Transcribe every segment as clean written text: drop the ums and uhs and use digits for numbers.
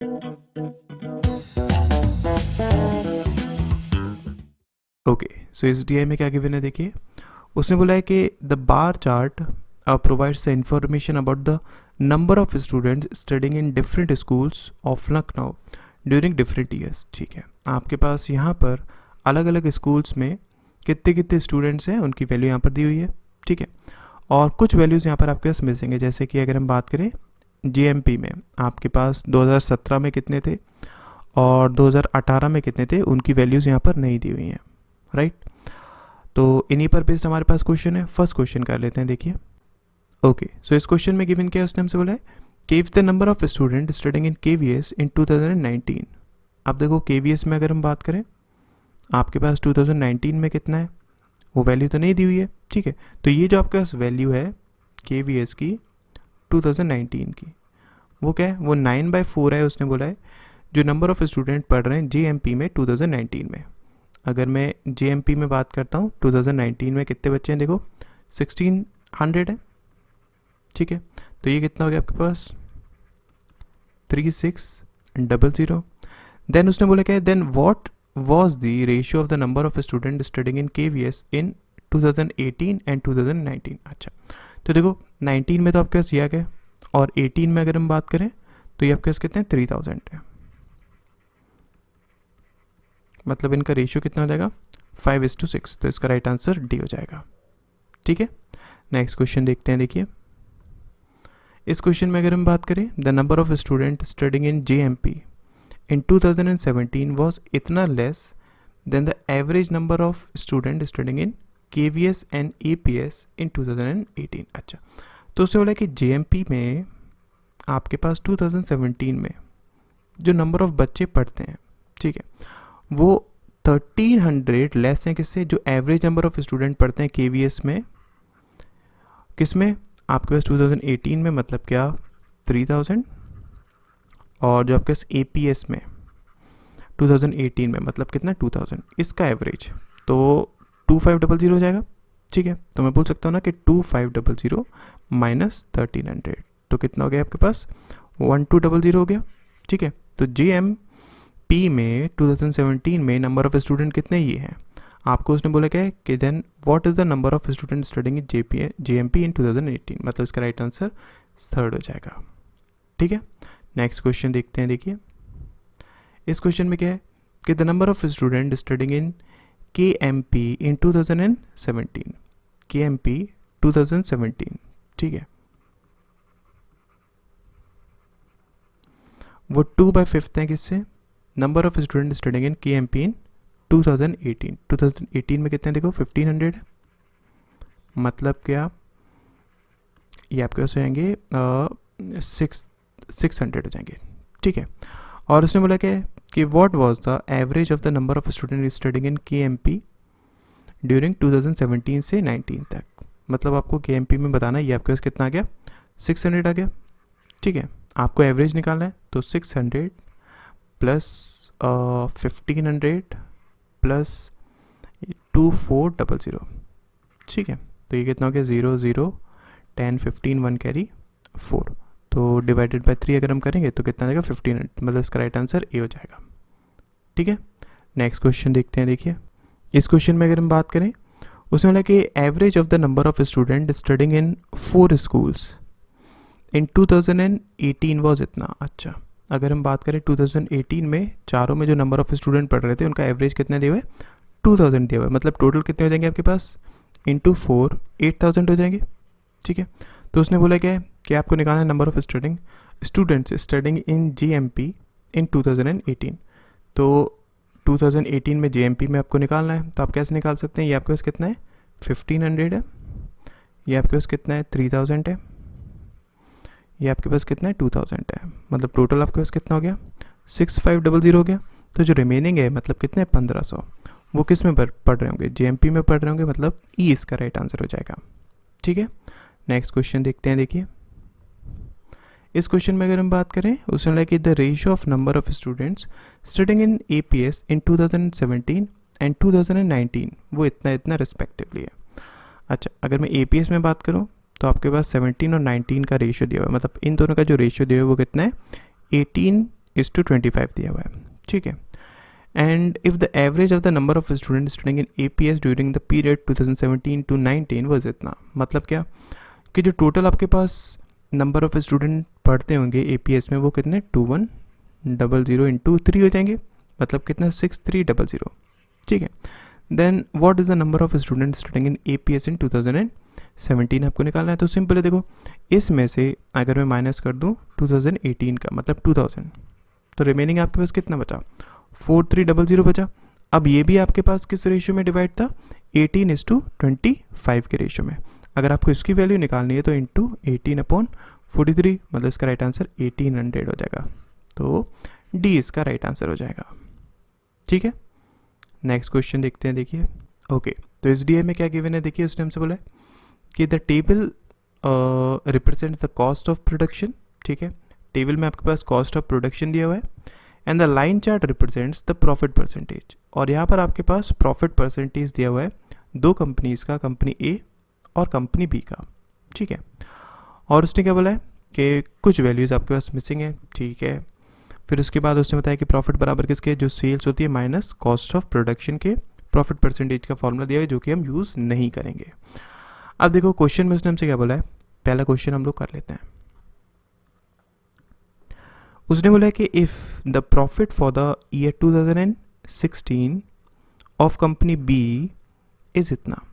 Okay, सो इस D में क्या गिवन है देखिए, उसने बोला है कि the bar chart provides the information about the number of students studying in different schools of Lucknow during different years. ठीक है, आपके पास यहाँ पर अलग अलग स्कूल्स में कितने कितने स्टूडेंट्स हैं उनकी वैल्यू यहाँ पर दी हुई है। ठीक है, और कुछ वैल्यूज़ यहाँ पर आपके पास मिसिंग है, जैसे कि अगर हम बात करें जीएमपी में आपके पास 2017 में कितने थे और 2018 में कितने थे, उनकी वैल्यूज़ यहाँ पर नहीं दी हुई हैं। राइट, तो इन्हीं पर बेस्ड हमारे पास क्वेश्चन है। फर्स्ट क्वेश्चन कर लेते हैं देखिए। ओके, सो इस क्वेश्चन में गिवन क्या है, उसने हमसे बोला है कि if the number of student studying in KVS in 2019। अब देखो केवीएस में अगर हम बात करें आपके पास 2019 में कितना है, वो वैल्यू तो नहीं दी हुई है। ठीक है, तो ये जो आपके पास वैल्यू है केवीएस की 2019 की, वो क्या है, वो 9/4 है। उसने बोला है जो नंबर ऑफ स्टूडेंट पढ़ रहे हैं जेएमपी में 2019 में। अगर मैं जेएमपी में बात करता हूँ 2019 में कितने बच्चे हैं, देखो 1600 है। ठीक है, तो ये कितना हो गया आपके पास 3600। देन उसने बोला क्या, then what was the ratio of the number of students studying in KVS in 2018 and 2019। अच्छा, तो देखो 19 में तो आपके पास ये आ गया और 18 में अगर हम बात करें तो ये आपके पास कितने 3000 है, मतलब इनका रेशियो कितना हो जाएगा 5:6। तो इसका राइट आंसर डी हो जाएगा। ठीक है, नेक्स्ट क्वेश्चन देखते हैं देखिए। इस क्वेश्चन में अगर हम बात करें the number of student studying in JMP in 2017 was इतना less than the average number of students studying in KVS and APS in 2018। अच्छा, तो उससे बोला कि JMP में आपके पास 2017 में जो नंबर ऑफ बच्चे पढ़ते हैं, ठीक है, वो 1300 लेस हैं किससे, जो एवरेज नंबर ऑफ स्टूडेंट पढ़ते हैं KVS में, किसमें आपके पास 2018 में, मतलब क्या 3000, और जो आपके पास APS में 2018 में मतलब कितना 2000, इसका एवरेज तो 2500 हो जाएगा। ठीक है, तो मैं बोल सकता हूँ ना कि 2500 माइनस 1300, तो कितना हो गया आपके पास 1200 हो गया। ठीक है, तो JMP में 2017 में नंबर ऑफ स्टूडेंट कितने ये हैं, आपको उसने बोला क्या है कि then what is the number of student studying in JMP in 2018, मतलब इसका राइट आंसर थर्ड हो जाएगा। ठीक है, नेक्स्ट क्वेश्चन देखते हैं देखिए। इस क्वेश्चन में क्या है कि the number of student studying in KMP in 2017, KMP 2017। ठीक है, वो 2/5 है किससे, number of student studying in KMP इन 2018। 2018 में कितने देखो 1500 है, मतलब क्या ये आपके पास हो जाएंगे 600 हो जाएंगे। ठीक है, और उसने बोला क्या कि what was the average of the number of student studying in KMP during 2017 से 19 तक, मतलब आपको KMP में बताना है, ये आपके पास कितना आ गया 600 आ गया। ठीक है, आपको एवरेज निकालना है, तो 600 प्लस 1500 प्लस 2400। ठीक है, तो ये कितना हो गया 0 0 10 15 1 कैरी 4, तो डिवाइडेड बाय 3 अगर हम करेंगे तो कितना आएगा 1500, मतलब इसका राइट आंसर ए हो जाएगा। ठीक है, नेक्स्ट क्वेश्चन देखते हैं देखिए। इस क्वेश्चन में अगर हम बात करें उसमें बोला कि average of the number of student studying in 4 schools in 2018 was इतना। अच्छा, अगर हम बात करें 2018 में चारों में जो नंबर ऑफ स्टूडेंट पढ़ रहे थे उनका एवरेज कितने दिए हुए 2000 दिया हुआ है, मतलब टोटल कितने हो जाएंगे आपके पास इंटू 4 8000 हो जाएंगे। ठीक है, तो उसने बोला क्या है कि आपको निकालना है number of students studying in JMP in 2018। तो 2018 में JMP में आपको निकालना है, तो आप कैसे निकाल सकते हैं, ये आपके पास कितना है 1500 है, ये आपके पास कितना है 3000 है, ये आपके पास कितना है 2000 है, मतलब टोटल आपके पास कितना हो गया 6500 हो गया। तो जो रिमेनिंग है मतलब कितने 1500, वो किस में पढ़ रहे होंगे JMP में पढ़ रहे होंगे, मतलब ई इसका राइट आंसर हो जाएगा। ठीक है, नेक्स्ट क्वेश्चन देखते हैं देखिए। इस क्वेश्चन में अगर हम बात करें उसमें like the ratio of number of students studying in APS in 2017 and 2019 वो इतना इतना रिस्पेक्टिवली है। अच्छा, अगर मैं APS में बात करूं तो आपके पास 17 और 19 का रेशियो दिया हुआ है, मतलब इन दोनों का जो रेशियो दिया हुआ है वो कितना है 1:25 दिया हुआ है, ठीक है। And if the average of the number of student studying in APS during the period 2017 to 19 was इतना, मतलब क्या कि जो टोटल आपके पास नंबर ऑफ स्टूडेंट पढ़ते होंगे APS में वो कितने 2100 इंटू 3 हो जाएंगे, मतलब कितना 6300, ठीक है। Then what is the number of student studying in APS in 2017 आपको निकालना है। तो सिंपल है, देखो इसमें से अगर मैं माइनस कर दूँ 2018 का मतलब 2000, तो रिमेनिंग आपके पास कितना बचा 4300 बचा। अब ये भी आपके पास किस रेशियो में डिवाइड था 18:25 के रेशियो में। अगर आपको इसकी वैल्यू निकालनी है तो इंटू 18/43, मतलब इसका राइट आंसर 1800 हो जाएगा। तो डी इसका राइट आंसर हो जाएगा, ठीक है। नेक्स्ट क्वेश्चन देखते हैं, देखिए ओके। तो इस डी में क्या गिवन है, देखिए उसने हमसे बोला है कि the table represent the cost of production, ठीक है। टेबल में आपके पास कॉस्ट ऑफ प्रोडक्शन दिया हुआ है and the line chart represents the profit percentage, और यहाँ पर आपके पास प्रॉफिट परसेंटेज दिया हुआ है दो कंपनीज का, कंपनी ए और कंपनी बी का, ठीक है। और उसने क्या बोला है कि कुछ वैल्यूज़ आपके पास मिसिंग है, ठीक है। फिर उसके बाद उसने बताया कि प्रॉफिट बराबर किसके, जो सेल्स होती है माइनस कॉस्ट ऑफ प्रोडक्शन के प्रॉफिट परसेंटेज का फॉर्मूला दिया है जो कि हम यूज़ नहीं करेंगे। अब देखो क्वेश्चन में उसने हमसे क्या बोला है, पहला क्वेश्चन हम लोग कर लेते हैं। उसने बोला है कि if the profit for the year 2016 of company B is इतना,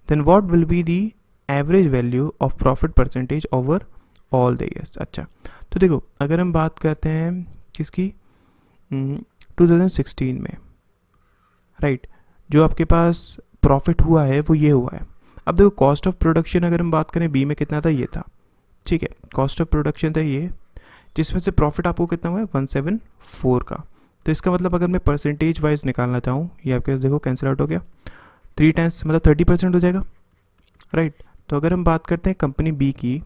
then what will be the average value of profit percentage over all the years. अच्छा, तो देखो अगर हम बात करते हैं किसकी 2016 में, राइट, जो आपके पास प्रॉफिट हुआ है वो ये हुआ है। अब देखो कॉस्ट ऑफ प्रोडक्शन अगर हम बात करें बी में कितना था, ये था, ठीक है। कॉस्ट ऑफ प्रोडक्शन था ये, जिसमें से प्रॉफिट आपको कितना हुआ है 174 का। तो इसका मतलब अगर मैं परसेंटेज वाइज निकालना चाहूँ, ये आपके पास देखो कैंसिल आउट हो गया, 3 टाइम्स मतलब 30% हो जाएगा, राइट। तो अगर हम बात करते हैं कंपनी बी की,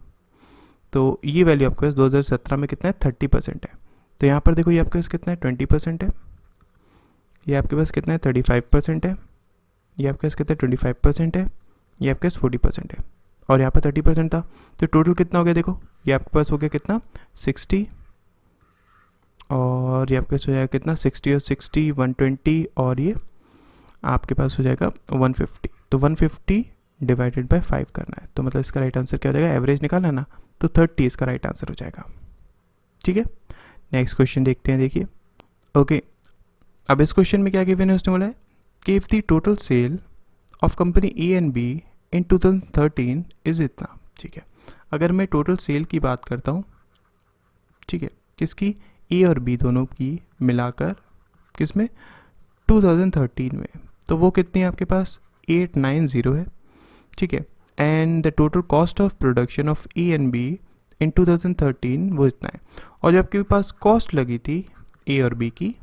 तो ये वैल्यू आपके पास 2017 में कितना है 30% है। तो यहाँ पर देखो ये आपके पास कितना है 20% है, ये आपके पास कितना है 35% है, ये आपके पास कितना है 25% है, ये आपके पास 40% है, और यहाँ पर 30% था। तो टोटल कितना हो गया, देखो ये आपके पास हो गया कितना 60, और ये आपके पास हो जाएगा कितना 60 और 60 120, और ये आपके पास हो जाएगा 150। तो 150 डिवाइडेड बाय 5 करना है, तो मतलब इसका राइट आंसर क्या हो जाएगा, एवरेज निकालना है ना, तो 30 इसका राइट आंसर हो जाएगा, ठीक है। नेक्स्ट क्वेश्चन देखते हैं, देखिए ओके। अब इस क्वेश्चन में क्या गिवन है, उसने बोला है कि if the total sale of company A and B in 2013 is इतना, ठीक है। अगर मैं टोटल सेल की बात करता हूँ, ठीक है, किसकी, ए और बी दोनों की मिलाकर, किसमें 2013 में, तो वो कितनी है आपके पास 890 है, ठीक है। And the total cost of production of A and B इन 2013 वो इतना है, और जो आपके पास कॉस्ट लगी थी ए और बी की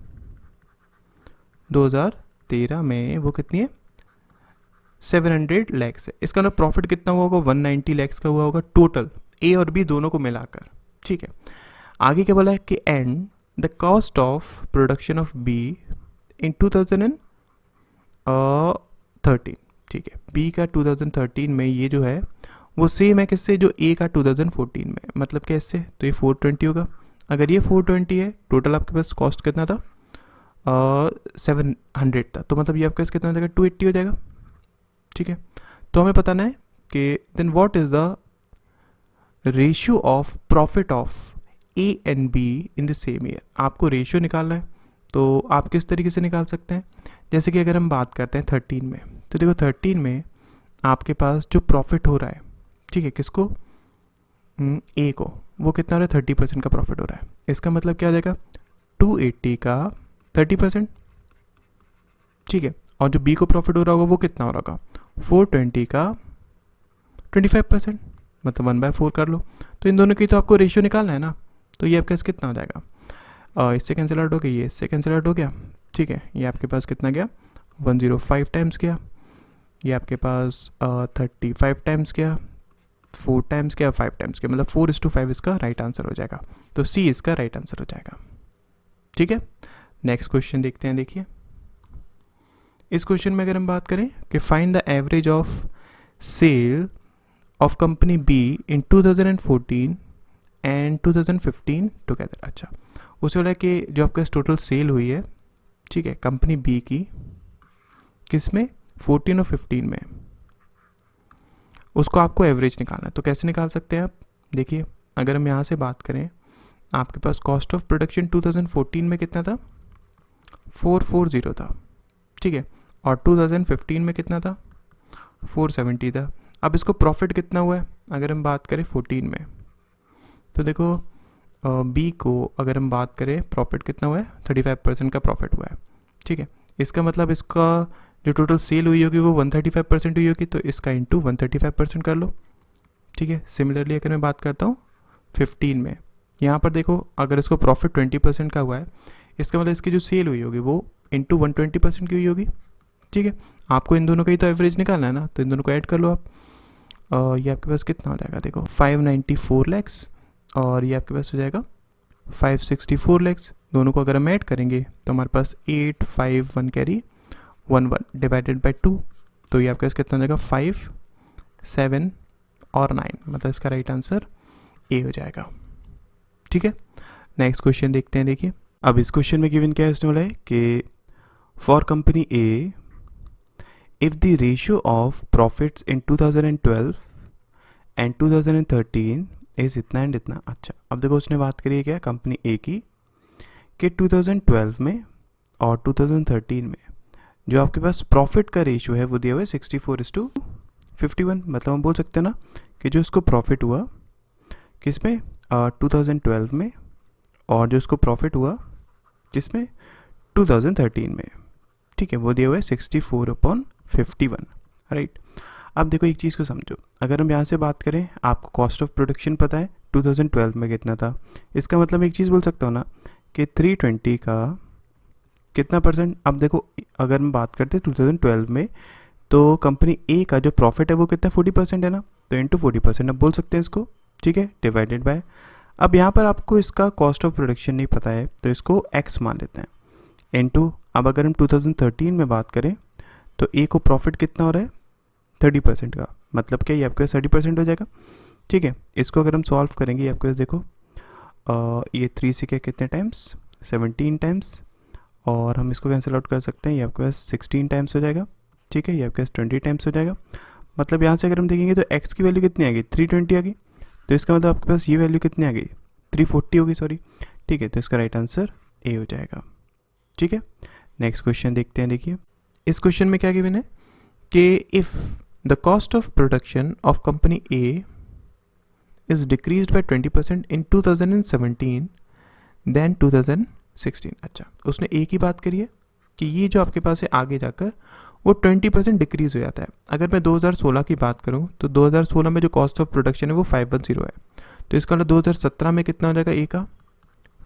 2013 में वो कितनी है 700 लैक्स है। इसका मतलब प्रॉफिट कितना हुआ होगा 190 लैक्स का हुआ होगा टोटल, ए और बी दोनों को मिलाकर, ठीक है। आगे क्या बोला है कि and the cost of production of be in 2013, ठीक है। बी का 2013 में ये जो है वो सेम है किससे, जो ए का 2014 में, मतलब कैसे, तो ये 420 होगा। अगर ये 420 है, टोटल आपके पास कॉस्ट कितना था 700 था, तो मतलब ये आपके पास कितना हो जाएगा 280 हो जाएगा, ठीक है। तो हमें बताना है कि then what is the ratio of profit of A and B in the same year. आपको रेशियो निकालना है, तो आप किस तरीके से निकाल सकते हैं, जैसे कि अगर हम बात करते हैं 13 में, तो देखो 13 में आपके पास जो प्रॉफिट हो रहा है, ठीक है, किसको, ए को, वो कितना हो रहा है 30% का प्रॉफिट हो रहा है। इसका मतलब क्या आ जाएगा 280 का 30%, ठीक है। और जो बी को प्रॉफिट हो रहा होगा वो कितना हो रहा होगा 420 का 25%, मतलब 1/4 कर लो। तो इन दोनों की तो आपको रेशियो निकालना है ना, तो ये आपके पास कितना हो जाएगा, इससे कैंसिल आउट हो गया, ये इससे कैंसिल आउट हो गया, ठीक है। ये आपके पास कितना गया 105 टाइम्स गया, ये आपके पास 35 टाइम्स गया, 4 टाइम्स गया, 5 टाइम्स गया, मतलब 4:5 इसका राइट आंसर हो जाएगा। तो सी इसका राइट आंसर हो जाएगा, ठीक है। नेक्स्ट क्वेश्चन देखते हैं, देखिए इस क्वेश्चन में अगर हम बात करें कि find the average of sale of company B in 2014 and 2015 together. अच्छा, उसे बोला कि जो आपके पास टोटल सेल हुई है, ठीक है, कंपनी बी की, किस में, 14 और 15 में, उसको आपको एवरेज निकालना है। तो कैसे निकाल सकते हैं आप, देखिए अगर हम यहाँ से बात करें, आपके पास कॉस्ट ऑफ प्रोडक्शन 2014 में कितना था, 440 था, ठीक है, और 2015 में कितना था, 470 था। अब इसको प्रॉफिट कितना हुआ है अगर हम बात करें 14 में, तो देखो बी को अगर हम बात करें प्रॉफिट कितना हुआ है, 35% का प्रॉफिट हुआ है, ठीक है। इसका मतलब इसका जो टोटल सेल हुई होगी वो 135% हुई होगी, तो इसका इंटू 135% कर लो, ठीक है। सिमिलरली अगर मैं बात करता हूँ 15 में, यहाँ पर देखो अगर इसको प्रॉफिट 20% का हुआ है, इसका मतलब इसकी जो सेल हुई होगी वो इंटू 120% की हुई होगी, ठीक है। आपको इन दोनों का ही तो एवरेज निकालना है ना, तो इन दोनों को ऐड कर लो आप। ये आपके पास कितना हो जाएगा, देखो 594 लैक्स, और ये आपके पास हो जाएगा 564 लैक्स। दोनों को अगर हम ऐड करेंगे तो हमारे पास 851 कैरी 11 डिवाइडेड बाई 2, तो ये आपके पास कितना हो जाएगा, 5, 7 और 9, मतलब इसका राइट आंसर ए हो जाएगा, ठीक है। नेक्स्ट क्वेश्चन देखते हैं, देखिए अब इस क्वेश्चन में गिवन क्या है, इसने बोला है कि for company A if the ratio of profits in 2012 and 2013 is इतना एंड इतना। अच्छा, अब देखो उसने बात करी है क्या, कंपनी ए की, कि 2012 में और 2013 में जो आपके पास प्रॉफिट का रेशियो है वो दिया हुआ है 64:51। मतलब हम बोल सकते हैं ना कि जो इसको प्रॉफिट हुआ किस में, 2012 में, और जो इसको प्रॉफिट हुआ किस में, 2013 में, ठीक है, वो दिया हुआ है 64/51, राइट। अब देखो एक चीज़ को समझो, अगर हम यहाँ से बात करें, आपको कॉस्ट ऑफ प्रोडक्शन पता है 2012 में कितना था, इसका मतलब एक चीज़ बोल सकता हूँ ना कि 320 का कितना परसेंट। अब देखो अगर हम बात करते हैं 2012 में, तो कंपनी ए का जो प्रॉफिट है वो कितना, 40% है ना, तो इंटू 40% अब बोल सकते हैं इसको, ठीक है, डिवाइडेड बाय। अब यहाँ पर आपको इसका कॉस्ट ऑफ प्रोडक्शन नहीं पता है, तो इसको एक्स मान लेते हैं, इंटू। अब अगर हम 2013 में बात करें तो ए को प्रॉफिट कितना हो रहा है, 30% का, मतलब क्या ये आपके पास 30% हो जाएगा, ठीक है। इसको अगर हम सॉल्व करेंगे, आपके पास देखो ये 3 से क्या कितने टाइम्स, 17 टाइम्स, और हम इसको कैंसिल आउट कर सकते हैं, ये आपके पास 16 टाइम्स हो जाएगा, ठीक है, ये आपके पास 20 टाइम्स हो जाएगा। मतलब यहाँ से अगर हम देखेंगे तो एक्स की वैल्यू कितनी आ गई, 320 आ गई, तो इसका मतलब आपके पास ये वैल्यू कितनी आ गई, 340 होगी, सॉरी, ठीक है। तो इसका राइट आंसर ए हो जाएगा, ठीक है। नेक्स्ट क्वेश्चन देखते हैं, देखिए इस क्वेश्चन में क्या गिवन है कि if the cost of production of company A is decreased by 20% in 2017 than 2016। अच्छा, उसने ए की बात करी है कि ये जो आपके पास है आगे जाकर वो 20% डिक्रीज़ हो जाता है। अगर मैं 2016 की बात करूँ तो 2016 में जो कॉस्ट ऑफ प्रोडक्शन है वो 510 है, तो इसका मतलब 2017 में कितना हो जाएगा ए का,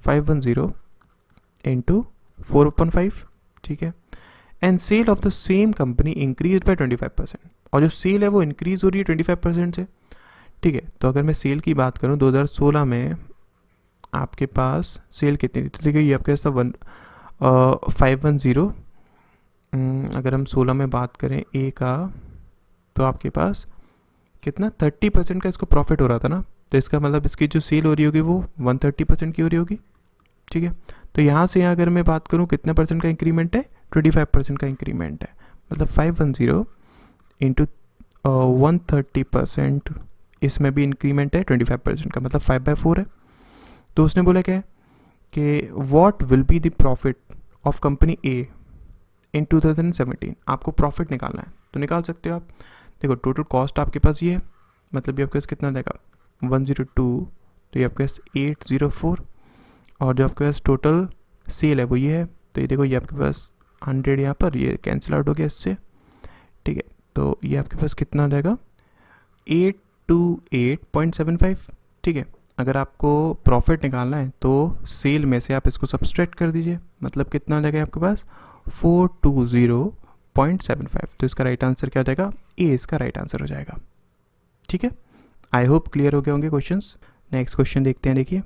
510 इंटू 4/5, ठीक है। And sale of the same company increase by 25%, और जो सेल है वो इंक्रीज हो रही है 25% से, ठीक है। तो अगर मैं सेल की बात करूँ 2016 में आपके पास सेल कितनी थी, तो देखिए ये आपके पास था 510। अगर हम 16 में बात करें ए का, तो आपके पास कितना 30% का इसको प्रॉफिट हो रहा था ना, तो इसका मतलब इसकी जो सेल हो रही होगी वो 130% की हो रही होगी, ठीक है। तो यहाँ से यहाँ अगर मैं बात करूँ कितने परसेंट का इंक्रीमेंट है, 25% का इंक्रीमेंट है, मतलब 510 इंटू 130%, इसमें भी इंक्रीमेंट है 25% का, मतलब 5/4 है। तो उसने बोला क्या है कि what will be the profit of company A in 2017। आपको प्रॉफिट निकालना है, तो निकाल सकते हो आप। देखो टोटल कॉस्ट आपके पास ये है, मतलब ये आपके पास कितना देगा 102, तो ये आपके पास 804, और जो आपके पास टोटल सेल है वो ये है, तो ये देखो ये आपके पास 100 यहाँ पर ये कैंसिल आउट हो गया इससे, ठीक है। तो ये आपके पास कितना हो जाएगा 828.75, ठीक है। अगर आपको प्रॉफिट निकालना है तो सेल में से आप इसको सब्सट्रैक्ट कर दीजिए, मतलब कितना हो जाएगा आपके पास 420.75। तो इसका राइट आंसर क्या हो जाएगा, ए इसका राइट आंसर हो जाएगा, ठीक है। आई होप क्लियर हो गए होंगे क्वेश्चंस। नेक्स्ट क्वेश्चन देखते हैं, देखिए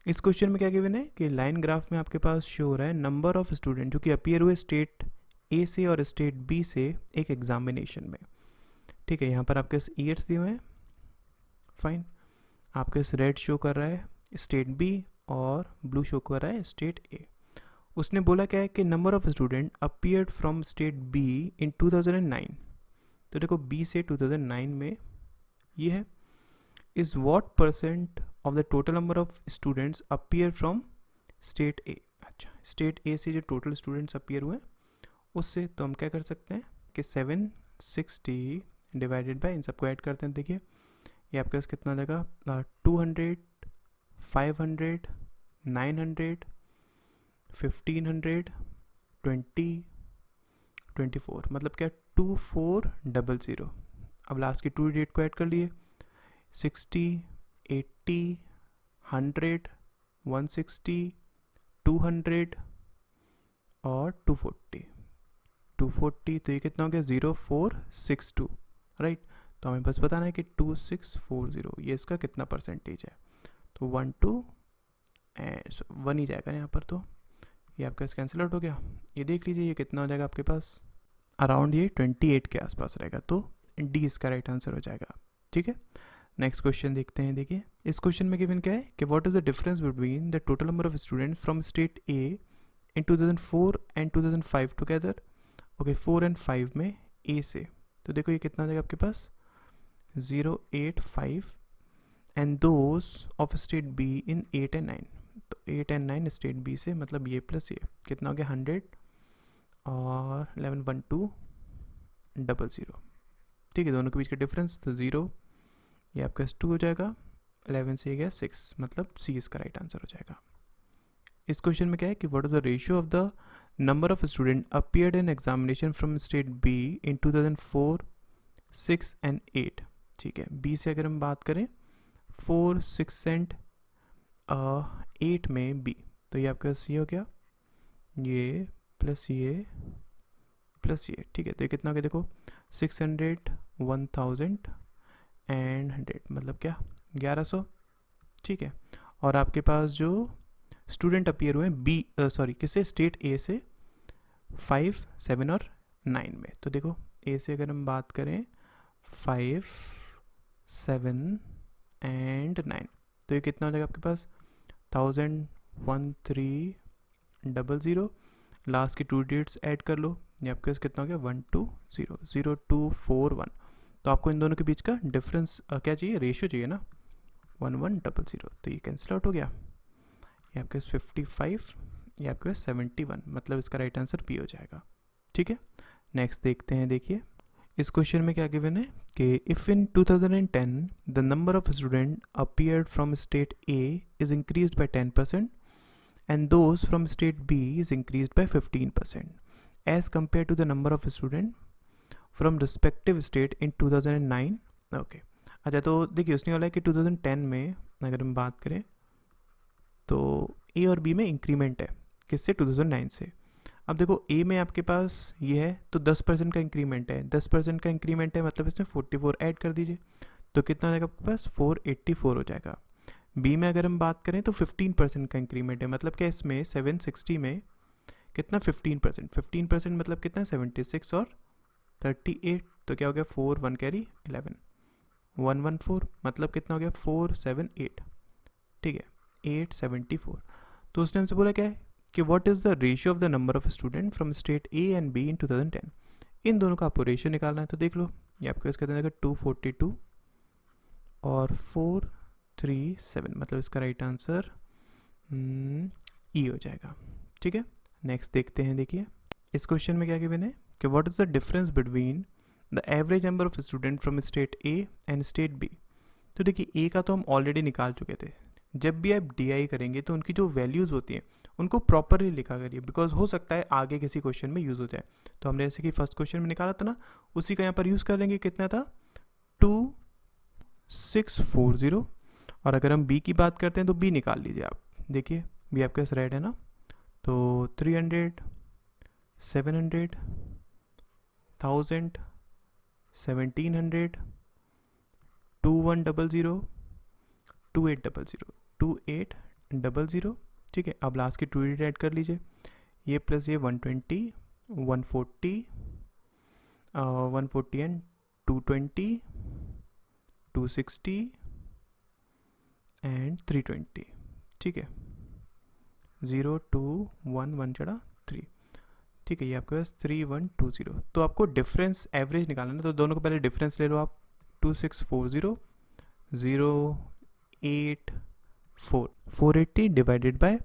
इस क्वेश्चन में क्या गिवन है कि लाइन ग्राफ में आपके पास शो हो रहा है नंबर ऑफ स्टूडेंट जो कि अपीयर हुए स्टेट ए से और स्टेट बी से एक एग्जामिनेशन में, ठीक है। यहाँ पर आपके ईयर्स दिए हुए हैं, फाइन। आपके रेड शो कर रहा है स्टेट बी और ब्लू शो कर रहा है स्टेट ए। उसने बोला क्या है कि number of student appeared from state B in 2009। तो देखो बी से 2009 में ये है, is what percent of the total number of students appear from state A. अच्छा, स्टेट ए से जो टोटल स्टूडेंट्स अपीयर हुए उससे तो हम क्या कर सकते हैं कि 760 डिवाइडेड बाय, इन सबको ऐड करते हैं। देखिए ये आपके पास कितना लगा, 200, 500, 900, 1500, 20, 24, मतलब क्या 2400। अब लास्ट की 2 डिजिट को ऐड कर लिए, 60, 80, 100, 160, 200 और 240। 240 तो ये कितना हो गया 0462, राइट। तो हमें बस बताना है कि 2640 ये इसका कितना परसेंटेज है। तो 1 2 1 ही जाएगा यहाँ पर, तो ये आपका कैंसिल आउट हो गया। ये देख लीजिए ये कितना हो जाएगा आपके पास, अराउंड ये 28 के आसपास रहेगा। तो डी इसका राइट आंसर हो जाएगा, ठीक है। नेक्स्ट क्वेश्चन देखते हैं। देखिए इस क्वेश्चन में गिवन क्या है कि what is the difference between the total number of students from state A in 2004 and 2005 together. Okay, 4 और 5 में ए से, तो देखो ये कितना हो जाएगा आपके पास 085, and those of state B in 8 and 9। तो 8 एंड 9 स्टेट बी से, मतलब ये प्लस ये कितना हो गया 100 और 11 1 2 00, ठीक है। दोनों के बीच का डिफरेंस तो 0, ये आपका 2 हो जाएगा, 11 से गया 6, मतलब सी इसका राइट आंसर हो जाएगा। इस क्वेश्चन में क्या है कि what is the ratio of the number of student appeared in examination from state B in 2004, 6 and 8, ठीक है। बी से अगर हम बात करें 4, 6 एंड 8 में बी, तो ये आपके पास ये हो गया, ये प्लस ये प्लस ये, ठीक है। तो ये कितना हो गया देखो 600, 1000 एंड 100, मतलब क्या 1100, ठीक है। और आपके पास जो स्टूडेंट अपीयर हुए बी सॉरी किससे, स्टेट ए से 5, 7 और 9 में। तो देखो ए से अगर हम बात करें 5, 7 एंड 9, तो ये कितना हो जाएगा आपके पास 101300। लास्ट की 2 डिजिट्स ऐड कर लो, ये आपके पास कितना हो गया 1200241। तो आपको इन दोनों के बीच का डिफरेंस क्या चाहिए, रेशियो चाहिए ना, 1100। तो ये कैंसिल आउट हो गया, ये आपके पास 55, ये आपके पास 71, मतलब इसका राइट आंसर बी हो जाएगा, ठीक है। नेक्स्ट देखते हैं। देखिए इस क्वेश्चन में क्या गिवन है कि if in 2010 the number of student appeared from state A is increased by 10% and those from state B is increased by 15% as compared to the number of student from respective state in 2009। Okay अच्छा, तो देखिए उसने बोला है कि 2010 में अगर हम बात करें तो ए और बी में इंक्रीमेंट है, किससे 2009 से। अब देखो ए में आपके पास ये है तो 10% का इंक्रीमेंट है, 10% का इंक्रीमेंट है मतलब इसमें 44 ऐड कर दीजिए, तो कितना हो जाएगा आपके पास 484 हो जाएगा। बी में अगर हम बात करें तो 15% का इंक्रीमेंट है, मतलब क्या इसमें 760 में कितना 15%, 15% मतलब कितना 76 और 38, तो क्या हो गया 4 1 कैरी 11, 114, मतलब कितना हो गया 478, ठीक है 874। तो उसने हमसे बोला क्या है कि what is the ratio of the number of student from state A and B इन 2010। इन दोनों का आपको रेशियो निकालना है, तो देख लो ये आपके पास कितना 242 और 437, मतलब इसका राइट आंसर ई हो जाएगा, ठीक है। नेक्स्ट देखते हैं। देखिए इस क्वेश्चन में क्या गिवन है कि what is the difference between the average number of student from state A and state B. तो देखिए ए का तो हम ऑलरेडी निकाल चुके थे, जब भी आप डी करेंगे तो उनकी जो वैल्यूज़ होती हैं उनको प्रॉपरली लिखा करिए, बिकॉज हो सकता है आगे किसी क्वेश्चन में यूज़ हो जाए। तो हमने जैसे कि फर्स्ट क्वेश्चन में निकाला था ना, उसी का यहाँ पर यूज़ कर लेंगे। कितना था 2640। और अगर हम बी की बात करते हैं तो बी निकाल लीजिए आप, देखिए बी आपके पास रेड है ना, तो 300, 700, 1000, 1700, 2100, 2800, 2800, ठीक है। अब लास्ट की 2 डिजिट ऐड कर लीजिए, ये प्लस ये 120, 140, 140 एंड 220, 260 एंड 320, ठीक है। 0 2 1 1 चढ़ा 3, ठीक है, ये आपके पास 3 1 2 0। तो आपको डिफरेंस एवरेज निकालना है, तो दोनों को पहले डिफरेंस ले लो आप। 2 6 4 0 0 8 4 480 डिवाइडेड बाय,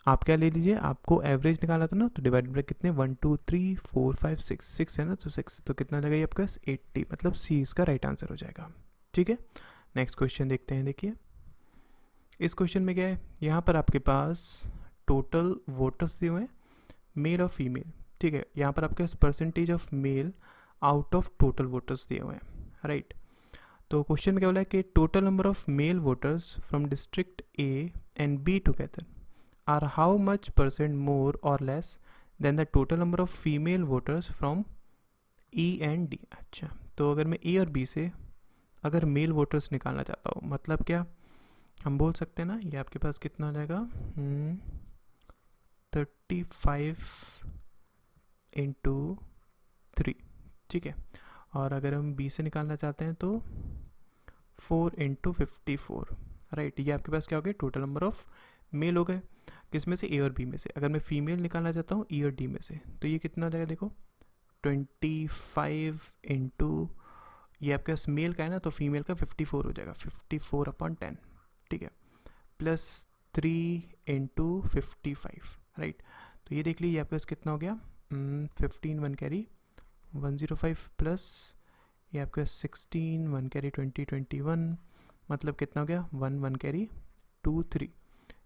आप क्या ले लीजिए, आपको एवरेज निकाला था ना, तो डिवाइडेड बाय कितने 1 2 3 4 5 6 6 है ना, तो 6, तो कितना लगेगा आपके पास 80, मतलब सी इसका राइट आंसर हो जाएगा। ठीक है, नेक्स्ट क्वेश्चन देखते हैं। देखिए इस क्वेश्चन में क्या है, यहाँ पर आपके पास टोटल वोटर्स दिए हुए हैं, मेल और फीमेल। ठीक है, यहाँ पर आपके पास percentage of male out of total voters दिए हुए हैं, राइट। तो क्वेश्चन में क्या बोला है कि total number of male voters from district A and B together are how much percent more or less than the total number of female voters from E and D. अच्छा, तो अगर मैं ए और बी से अगर मेल वोटर्स निकालना चाहता हूँ, मतलब क्या हम बोल सकते हैं ना, ये आपके पास कितना हो जाएगा 35 इंटू 3, ठीक है। और अगर हम बी से निकालना चाहते हैं तो 4 इंटू 54, राइट। ये आपके पास क्या हो गया, टोटल नंबर ऑफ मेल हो गए, किस में से, ए और बी में से। अगर मैं फीमेल निकालना चाहता हूँ ई और डी में से, तो ये कितना हो जाएगा, देखो 25 इंटू, ये आपके पास मेल का है ना, तो फीमेल का 54 हो जाएगा, 54/10, ठीक है, प्लस 3 इंटू 55, राइट। तो ये देख लीजिए आपके पास कितना हो गया, 15 1 कैरी 105, प्लस ये आपके पास 16 1 कैरी 20 21, मतलब कितना हो गया 1 1 कैरी 2 3।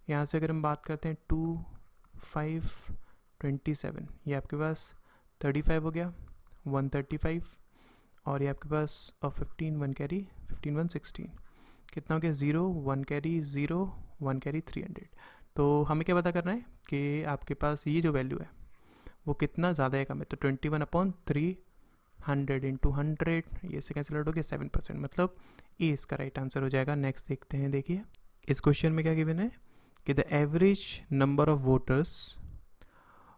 यहाँ से अगर हम बात करते हैं 2 5 27, ये आपके पास 35 हो गया 135, और ये आपके पास 15 1 कैरी 15 1 16, कितना हो गया 0 1 कैरी 0 1 कैरी 300। तो हमें क्या पता करना है कि आपके पास ये जो वैल्यू है वो कितना ज़्यादा है कम है, तो 21/300 इंटू 100, ये से कैंसिल आउट हो गया 7%, मतलब ए इसका राइट आंसर हो जाएगा। नेक्स्ट देखते हैं। देखिए इस क्वेश्चन में क्या गिवन है कि the average number of voters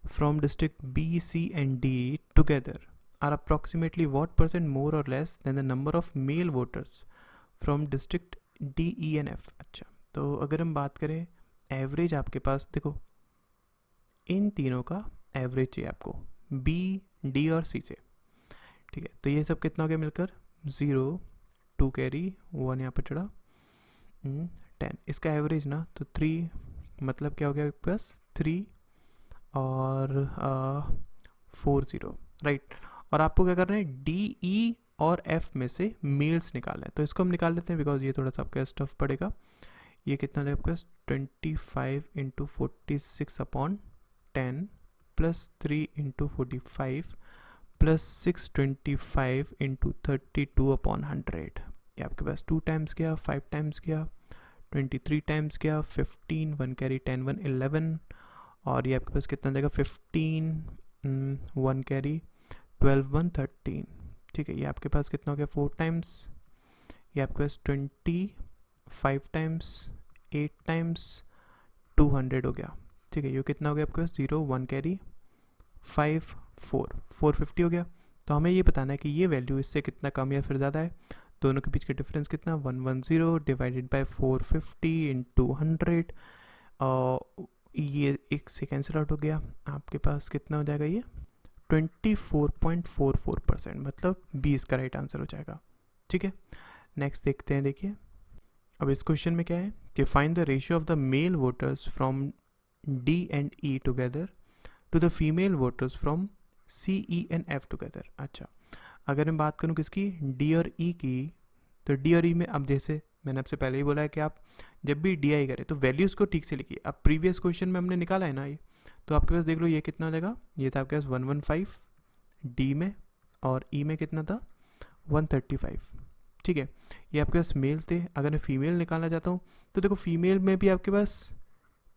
from district B C and D together are approximately what percent more or less than the number of male voters from district D E and F. अच्छा, तो अगर हम बात करें average, आपके पास देखो इन तीनों का एवरेज चाहिए आपको, बी डी और सी से, ठीक है। तो ये सब कितना हो गया मिलकर 0 2 कैरी 1 यहाँ पर चढ़ा 10, इसका एवरेज ना, तो 3, मतलब क्या हो गया आपके पास 3 और 4 0, राइट। और आपको क्या करना है, डी ई और एफ में से मेल्स निकालना है, तो इसको हम निकाल लेते हैं बिकॉज ये थोड़ा सा आपका स्टफ पड़ेगा। ये कितना है आपके पास 25 into 46/10 plus 3 into 45 plus 625 into 32/100, ये आपके पास 2 टाइम्स गया, 5 टाइम्स गया, 23 टाइम्स गया, 15 1 कैरी 10 1 11, और ये आपके पास कितना जाएगा 15 1 कैरी 12 1 13, ठीक है। ये आपके पास कितना हो गया 4 टाइम्स, ये आपके पास 25 टाइम्स 8 टाइम्स 200 हो गया, ठीक है। ये कितना हो गया आपके पास 0 1 कैरी 5 4 450 हो गया। तो हमें ये बताना है कि ये वैल्यू इससे कितना कम या फिर ज़्यादा है, दोनों के बीच का डिफरेंस कितना 110 डिवाइडेड बाय 450 इंटू 100, और ये एक से कैंसिल आउट हो गया, आपके पास कितना हो जाएगा, ये 24.44%, मतलब 20 का राइट आंसर हो जाएगा, ठीक है। नेक्स्ट देखते हैं। देखिए अब इस क्वेश्चन में क्या है कि find the ratio of the male voters from D and E together to the female voters from C E and F together. अच्छा, अगर मैं बात करूँ किसकी, डी और ई की, तो डी और ई में अब जैसे मैंने आपसे पहले ही बोला है कि आप जब भी डी आई करें तो वैल्यूज़ को ठीक से लिखिए। अब प्रीवियस क्वेश्चन में हमने निकाला है ना ये, तो आपके पास देख लो ये कितना हो जाएगा, ये था आपके पास 115 डी में, और ई में कितना था 135, ठीक है। ये आपके पास मेल थे। अगर मैं फीमेल निकालना चाहता हूँ तो देखो फीमेल में भी आपके पास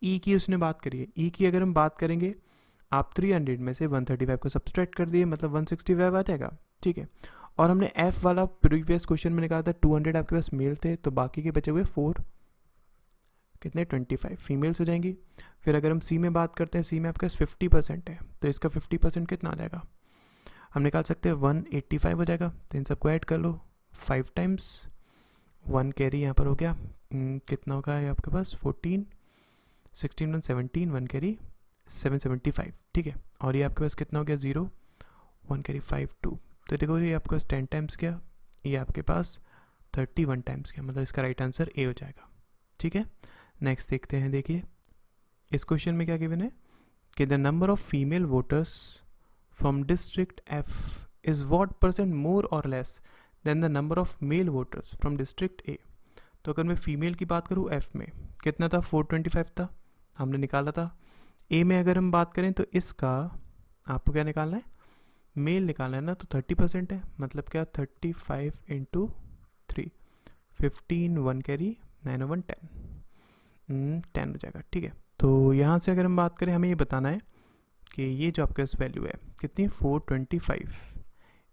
ई की उसने बात करी है, ई की अगर हम बात करेंगे, आप 300 में से 135 को सब्सट्रैक्ट कर दिए, मतलब 165 आ जाएगा, ठीक है। और हमने एफ वाला प्रीवियस क्वेश्चन में निकाला था 200 आपके पास मेल थे, तो बाकी के बचे हुए 4 कितने 25 फीमेल्स हो जाएंगी। फिर अगर हम सी में बात करते हैं, सी में आपके पास 50% है, तो इसका 50% कितना आ जाएगा, हम निकाल सकते हैं 185 हो जाएगा। तो इन सबको ऐड कर लो 5 टाइम्स 1 कैरी यहाँ पर हो गया, कितना होगा ये आपके पास 14 16 1 17, 1 कैरी 775, ठीक है। और ये आपके पास कितना हो गया 0, 1 कैरी 5 2। तो देखो ये आपके पास 10 टाइम्स गया, ये आपके पास 31 टाइम्स गया, मतलब इसका राइट आंसर ए हो जाएगा, ठीक है। नेक्स्ट देखते हैं, देखिए इस क्वेश्चन में क्या गिवन है कि the number of female voters from district F is what percent more or less than the number of male voters from district A. तो अगर मैं फीमेल की बात करूँ एफ में कितना था 425 था, हमने निकाला था। ए में अगर हम बात करें तो इसका आपको क्या निकालना है, मेल निकालना है ना, तो 30% है, मतलब क्या 35 इंटू 3 15 1 कैरी 9 1 10 हो जाएगा, ठीक है। तो यहाँ से अगर हम बात करें हमें ये बताना है कि ये जो आपके पास वैल्यू है कितनी 425,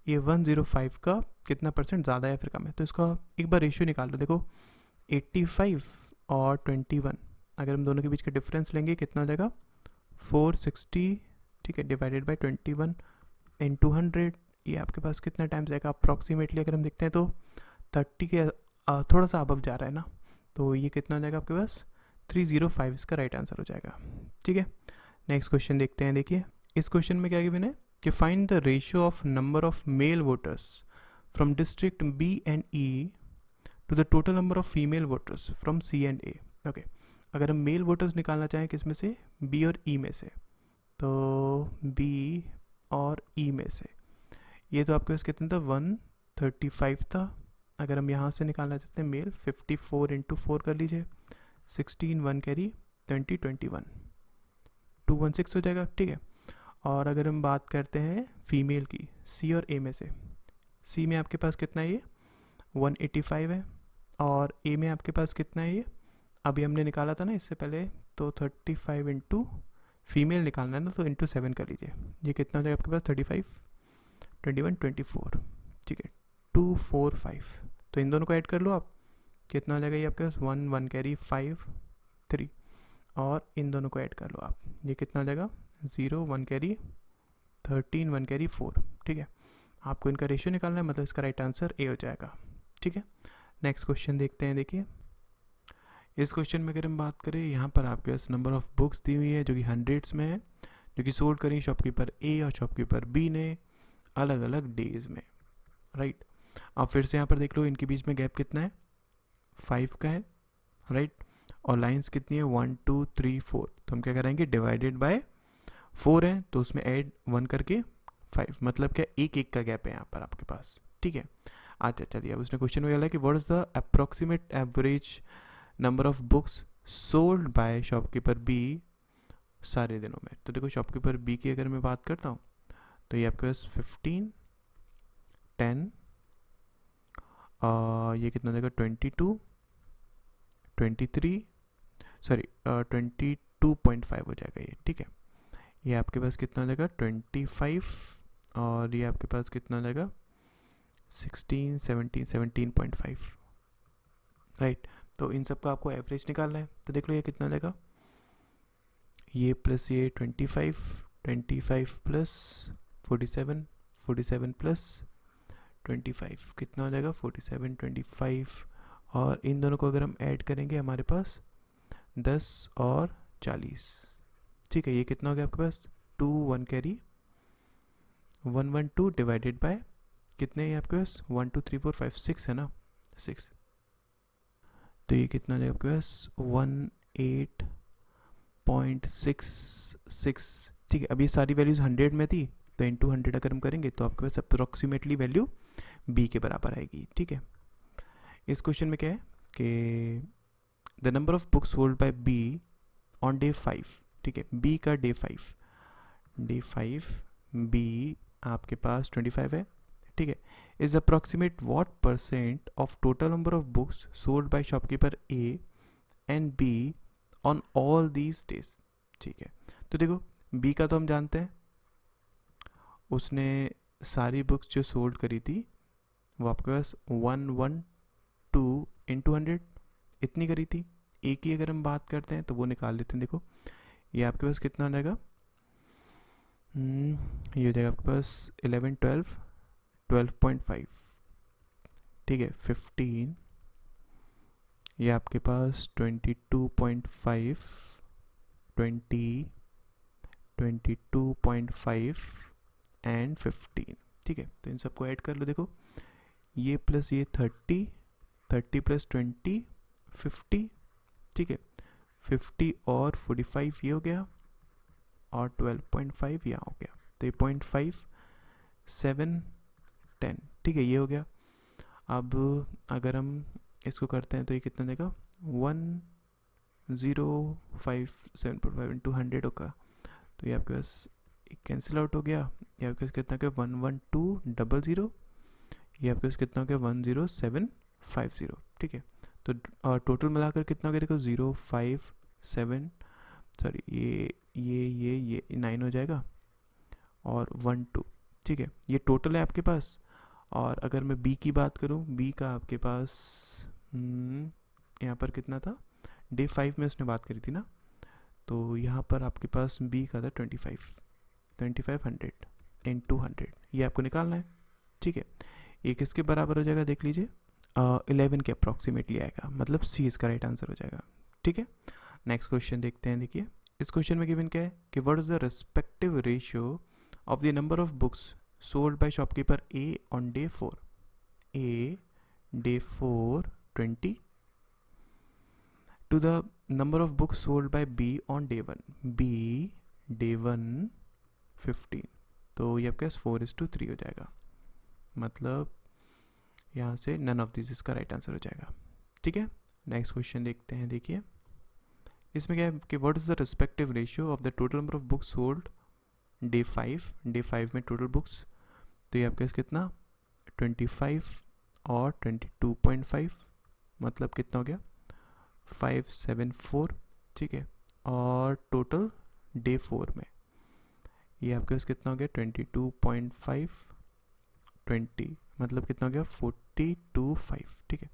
ये 105 का कितना परसेंट ज़्यादा है फिर कम है। तो इसका एक बार रेशियो निकाल लो, देखो 85 और 21, अगर हम दोनों के बीच का डिफरेंस लेंगे कितना हो जाएगा 460, ठीक है, डिवाइडेड बाय 21 इंटू 100, ये आपके पास कितना टाइम्स आएगा अप्रॉक्सीमेटली अगर हम देखते हैं तो 30 के थोड़ा सा अबव जा रहा है ना, तो ये कितना हो जाएगा आपके पास 305 इसका राइट आंसर हो जाएगा, ठीक है। नेक्स्ट क्वेश्चन देखते हैं, देखिए इस क्वेश्चन में क्या गिवन है कि find the ratio of number of male voters from district B and E to the total number of female voters from C and A. Okay, अगर हम मेल वोटर्स निकालना चाहें किस में से, बी और ई में से, तो बी और ई में से ये तो आपके पास कितना था 135 था। अगर हम यहाँ से निकालना चाहते हैं मेल 54 इंटू 4 कर लीजिए, 16 1 कैरी 20 21 216 हो जाएगा, ठीक है। और अगर हम बात करते हैं फीमेल की सी और ए में से, सी में आपके पास कितना है ये 185 है, और ए में आपके पास कितना है ये अभी हमने निकाला था ना इससे पहले, तो 35 इंटू फीमेल निकालना है ना, तो इंटू 7 कर लीजिए, ये कितना हो जाएगा आपके पास 35 21 24, ठीक है 245। तो इन दोनों को ऐड कर लो आप, कितना हो जाएगा ये आपके पास 1 1 कैरी 5 3, और इन दोनों को ऐड कर लो आप, ये कितना हो जाएगा 0 1 कैरी 13 1 कैरी 4, ठीक है। आपको इनका रेशियो निकालना है, मतलब इसका राइट आंसर ए हो जाएगा, ठीक है। नेक्स्ट क्वेश्चन देखते हैं, देखिए इस क्वेश्चन में अगर हम बात करें, यहाँ पर आपके पास नंबर ऑफ बुक्स दी हुई है जो कि हंड्रेड्स में है, जो कि सोल्ड करी शॉपकीपर ए और शॉपकीपर बी ने अलग अलग डेज में, राइट। अब फिर से यहाँ पर देख लो इनके बीच में गैप कितना है 5 का है, राइट। और लाइंस कितनी है 1 2 3 4, तो हम क्या करेंगे डिवाइडेड बाय 4 है तो उसमें ऐड 1 करके 5, मतलब क्या एक एक का गैप है यहाँ पर आपके पास, ठीक है। अच्छा चलिए, अब उसने क्वेश्चन में बोला कि what is the approximate average number of books sold by shopkeeper B सारे दिनों में। तो देखो शॉपकीपर बी की अगर मैं बात करता हूँ तो ये आपके पास 15 10 ये कितना देगा 22 23 सॉरी 22.5 हो जाएगा ये, ठीक है। ये आपके पास कितना देगा 25, और ये आपके पास कितना देगा 16 17 17.5, राइट। तो इन सब का आपको एवरेज निकालना है, तो देख लो ये कितना देगा, ये प्लस ये 25 25 प्लस 47 47 प्लस 25 कितना हो जाएगा 47 25, और इन दोनों को अगर हम ऐड करेंगे हमारे पास 10 और 40, ठीक है। ये कितना हो गया आपके पास 2 1 कैरी 112 डिवाइडेड बाय कितने हैं आपके पास 1 2 3 4 5 6 है ना 6, तो ये कितना है आपके पास 18.66, ठीक है। अब ये सारी वैल्यूज़ 100 में थी, तो इंटू 100 अगर हम करेंगे तो आपके पास अप्रोक्सीमेटली वैल्यू बी के बराबर आएगी, ठीक है। इस क्वेश्चन में क्या है कि the number of books hold by be on day 5, ठीक है, बी का डे 5 बी आपके पास 25 है, ठीक है, is approximate what percent of total number of books sold by shopkeeper A and be on all these days, ठीक है। तो देखो बी का तो हम जानते हैं, उसने सारी बुक्स जो सोल्ड करी थी वो आपके पास 112 इंटू 100 इतनी करी थी। ए की अगर हम बात करते हैं तो वो निकाल लेते हैं, देखो ये आपके पास कितना आ जाएगा, ये हो जाएगा आपके पास 11 12 12.5, ठीक है 15, ये आपके पास 22.5 20, 22.5 एंड 15। ठीक है, तो इन सबको ऐड कर लो। देखो ये प्लस ये 30, 30 प्लस 20 50। ठीक है, 50 और 45 ये हो गया, और 12.5 यहाँ हो गया, तो ये 0.5 7 10। ठीक है, ये हो गया। अब अगर हम इसको करते हैं तो ये कितना देगा, 1057.5 इंटू 100 होगा, तो ये आपके पास कैंसिल आउट हो गया। ये आपके पास कितना क्या 11200, ये आपके पास कितना हो गया 10750। ठीक है, तो टोटल मिलाकर कितना हो गया देखो 057, सॉरी ये 9 हो जाएगा और 12। ठीक है, ये टोटल है आपके पास। और अगर मैं बी की बात करूँ, बी का आपके पास यहाँ पर कितना था, डे 5 में उसने बात करी थी ना, तो यहाँ पर आपके पास बी का था 2500 इंटू 100, ये आपको निकालना है। ठीक है, ये किसके बराबर हो जाएगा देख लीजिए, 11 के अप्रॉक्सीमेटली आएगा, मतलब सी इसका राइट आंसर हो जाएगा। ठीक है, नेक्स्ट क्वेश्चन देखते हैं। देखिए इस क्वेश्चन में गिवन क्या है कि what is the respective ratio of the number of books sold by shopkeeper A on day 4। A day 4 20 to the number of books sold by B on day 1, B day 1 15। तो ये आपके पास 4:3 हो जाएगा, मतलब यहाँ से नन ऑफ दिस इसका right answer हो जाएगा। ठीक है, नेक्स्ट क्वेश्चन देखते हैं। देखिए इसमें क्या है कि what is the respective ratio of the total number of books sold day 5। Day 5 में टोटल बुक्स, तो ये आपके पास कितना 25 और 22.5, मतलब कितना हो गया 574। ठीक है, और टोटल डे 4 में ये आपके पास कितना हो गया 22.5 20, मतलब कितना हो गया 425। ठीक है,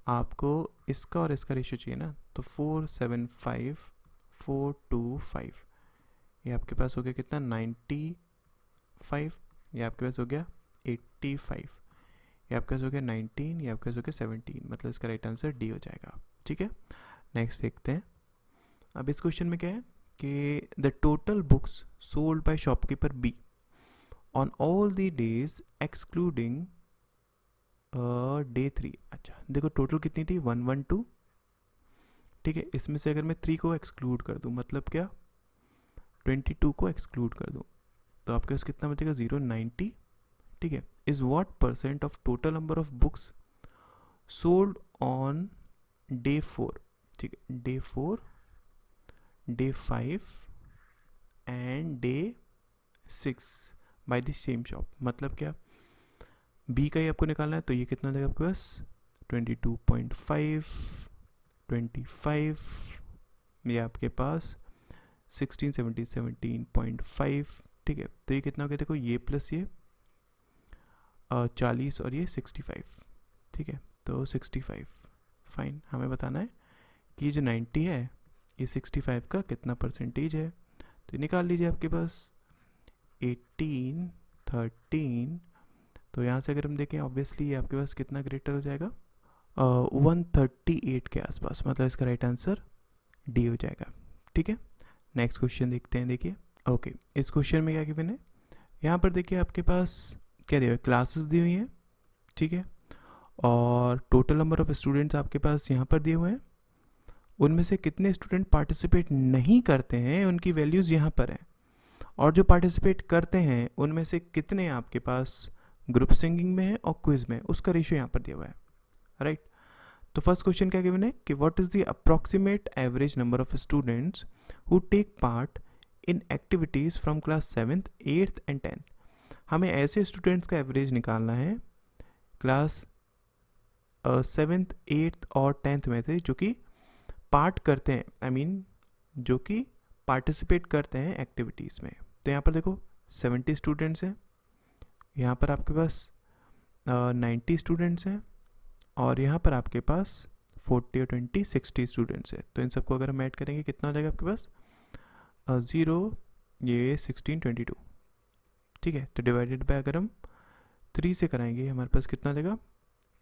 आपको इसका और इसका रेशियो चाहिए ना, तो 475 425, ये आपके पास हो गया कितना 95, ये आपके पास हो गया 85, ये आपके पास हो गया 19, ये आपके पास हो गया 17, मतलब इसका राइट आंसर डी हो जाएगा। ठीक है, नेक्स्ट देखते हैं। अब इस क्वेश्चन में क्या है कि the total books sold by shopkeeper be on all the days excluding day 3। अच्छा देखो टोटल कितनी थी 112। ठीक है, इसमें से अगर मैं 3 को एक्सक्लूड कर दूं, मतलब क्या 22 को एक्सक्लूड कर दूं, तो आपके पास कितना बचेगा 090। ठीक है, is what percent of total number of books sold on day 4। ठीक है, day 4, day 5 and day 6 by the same shop, मतलब क्या बी का ही आपको निकालना है, तो ये कितना देगा आपके पास 22.5 25, ये आपके पास 16 17 17.5। ठीक है, तो ये कितना हो गया देखो, ये प्लस ये 40 और ये 65। ठीक है, तो 65 फाइन, हमें बताना है कि ये जो 90 है ये 65 का कितना परसेंटेज है, तो निकाल लीजिए। आपके पास 18 13, तो यहाँ से अगर हम देखें ऑब्वियसली ये आपके पास कितना ग्रेटर हो जाएगा 138 के आसपास, मतलब इसका राइट आंसर डी हो जाएगा। ठीक है, नेक्स्ट क्वेश्चन देखते हैं। देखिए ओके, इस क्वेश्चन में क्या गिवन है, यहाँ पर देखिए आपके पास क्या दिया हुआ है, क्लासेस दी हुई हैं। ठीक है, और टोटल नंबर ऑफ स्टूडेंट्स आपके पास यहाँ पर दिए हुए हैं, उनमें से कितने स्टूडेंट पार्टिसिपेट नहीं करते हैं उनकी वैल्यूज़ यहाँ पर हैं, और जो पार्टिसिपेट करते हैं उनमें से कितने आपके पास ग्रुप सिंगिंग में है और क्विज में, उसका रेशियो यहाँ पर दिया हुआ है। राइट, तो फर्स्ट क्वेश्चन क्या गिवन है कि what is the approximate average number of students who take part in activities from class 7th 8th and 10th। हमें ऐसे स्टूडेंट्स का एवरेज निकालना है क्लास 7th 8th और 10th में से, जो कि पार्ट करते हैं, आई मीन जो कि पार्टिसिपेट करते हैं एक्टिविटीज़ में। तो यहाँ पर देखो 70 स्टूडेंट्स हैं, यहाँ पर आपके पास 90 स्टूडेंट्स हैं, और यहाँ पर आपके पास 40 और 20 60 स्टूडेंट्स हैं। तो इन सबको अगर हम ऐड करेंगे कितना हो जाएगा आपके पास 0 ये 16 22। ठीक है, तो डिवाइडेड बाय अगर हम 3 से कराएंगे हमारे पास कितना देगा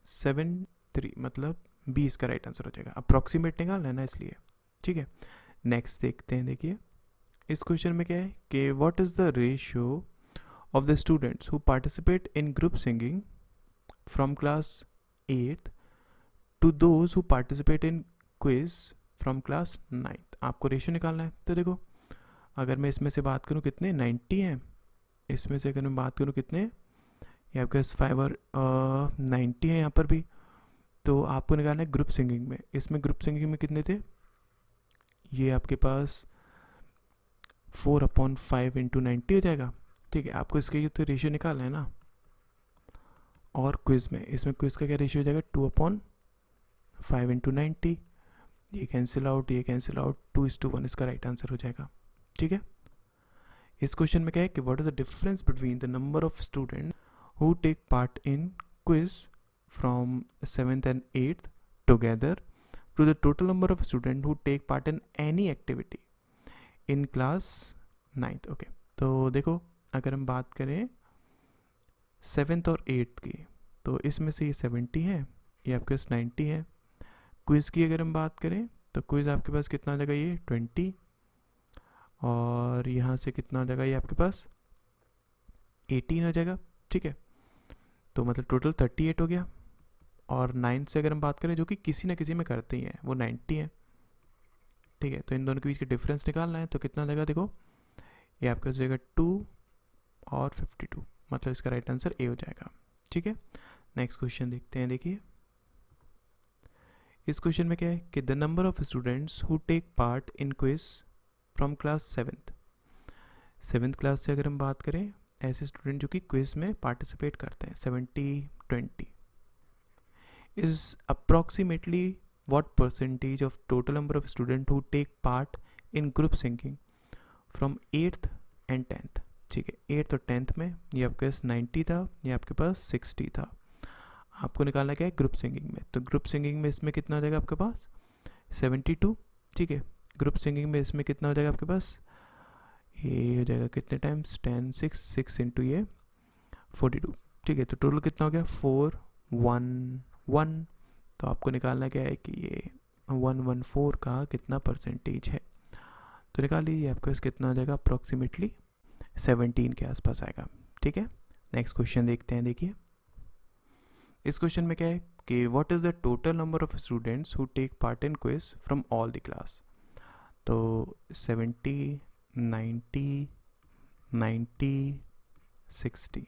7 3, मतलब 20 का राइट आंसर हो जाएगा। अप्रॉक्सीमेट निकालना है ना इसलिए। ठीक है, नेक्स्ट देखते हैं, देखिए इस क्वेश्चन में क्या है कि what is the ratio of the students who participate in group singing from class 8th to those who participate in quiz from class 9th। आपको रेशियो निकालना है। तो देखो अगर मैं इसमें से बात करूँ कितने 90 हैं, इसमें से अगर मैं बात करूँ कितने, ये आपके पास 5 और 90 है यहाँ पर भी। तो आपको निकालना है ग्रुप सिंगिंग में। इसमें ग्रुप सिंगिंग में कितने थे, ये आपके पास 4/5 इंटू 90 हो जाएगा। ठीक है, आपको इसके ये तो रेशियो निकालना है ना। और क्विज़ में, इसमें क्विज़ का क्या रेशियो हो जाएगा 2/5 इंटू 90। ये कैंसिल आउट, ये कैंसिल आउट, 2:1 इसका राइट आंसर हो जाएगा। ठीक है, इस क्वेश्चन में क्या है कि what is the difference between the number of student who take part in quiz from 7th and 8th together to the total number of student who take part in any activity in class 9th। Okay, तो देखो अगर हम बात करें 7th और 8th की, तो इसमें से ये 70 है, ये आपके पास 90 है। क्विज़ की अगर हम बात करें तो क्विज़ आपके पास कितना आ जाएगा, ये 20, और यहाँ से कितना आ जाएगा, ये आपके पास 18 हो जाएगा। ठीक है, तो मतलब टोटल 38 हो गया। और 9th से अगर हम बात करें, जो कि किसी ना किसी में करते ही हैं, वो 90 है। ठीक है, तो इन दोनों के बीच का डिफरेंस निकालना है, तो कितना लगेगा, देखो ये आपका हो जाएगा 2 और 52, मतलब इसका राइट आंसर ए हो जाएगा। ठीक है, नेक्स्ट क्वेश्चन देखते हैं। देखिए इस क्वेश्चन में क्या है कि the number of students who take part in quiz from class 7th class से अगर हम बात करें, ऐसे स्टूडेंट जो कि क्विज में पार्टिसिपेट करते हैं 70/20 is approximately what percentage of total number of students who take part in group singing from 8th and 10th। ठीक है, 8th और 10th में ये आपके पास 90 था, ये आपके पास 60 था। आपको निकालना क्या है ग्रुप सिंगिंग में, तो ग्रुप सिंगिंग में इसमें कितना हो जाएगा आपके पास 72। ठीक है, ग्रुप सिंगिंग में इसमें कितना हो जाएगा आपके पास, ये हो जाएगा कितने टाइम्स 10 6 इंटू ये 42। ठीक है, तो टोटल कितना हो गया 411। तो आपको निकालना क्या है कि ये 114 का कितना परसेंटेज है, तो निकाल लीजिए, आपके पास कितना आ जाएगा अप्रॉक्सीमेटली 17 के आसपास आएगा। ठीक है, नेक्स्ट क्वेश्चन देखते हैं। देखिए इस क्वेश्चन में क्या है कि what is the total number of students who take part in quiz from all the class. तो 70 90 90 60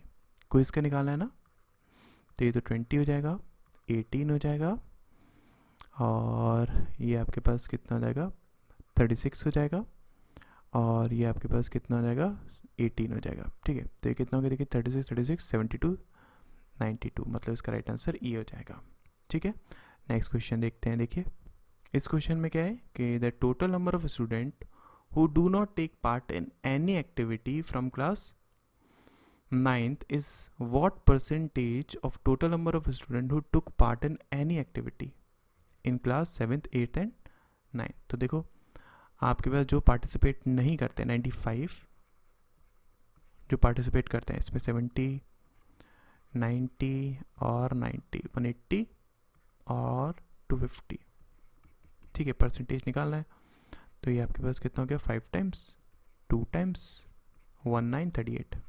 क्विज का निकालना है ना, तो ये तो 20 हो जाएगा, 18 हो जाएगा, और ये आपके पास कितना आ जाएगा 36 हो जाएगा, और ये आपके पास कितना आ जाएगा 18 हो जाएगा। ठीक है, तो ये कितना हो गया देखिए 36 72 92, मतलब इसका राइट आंसर ई हो जाएगा। ठीक है, नेक्स्ट क्वेश्चन देखते हैं। देखिए इस क्वेश्चन में क्या है कि the total number of student who do not take part in any activity from class 9th is what percentage of total number of students who took part in any activity in class 7th 8th and 9th। तो देखो आपके पास जो participate नहीं करते 95, जो participate करते हैं इसमें 70 90 और 90 180 और 250। ठीक है, परसेंटेज निकालना है, तो ये आपके पास कितना हो गया 5 टाइम्स 2 टाइम्स 1938।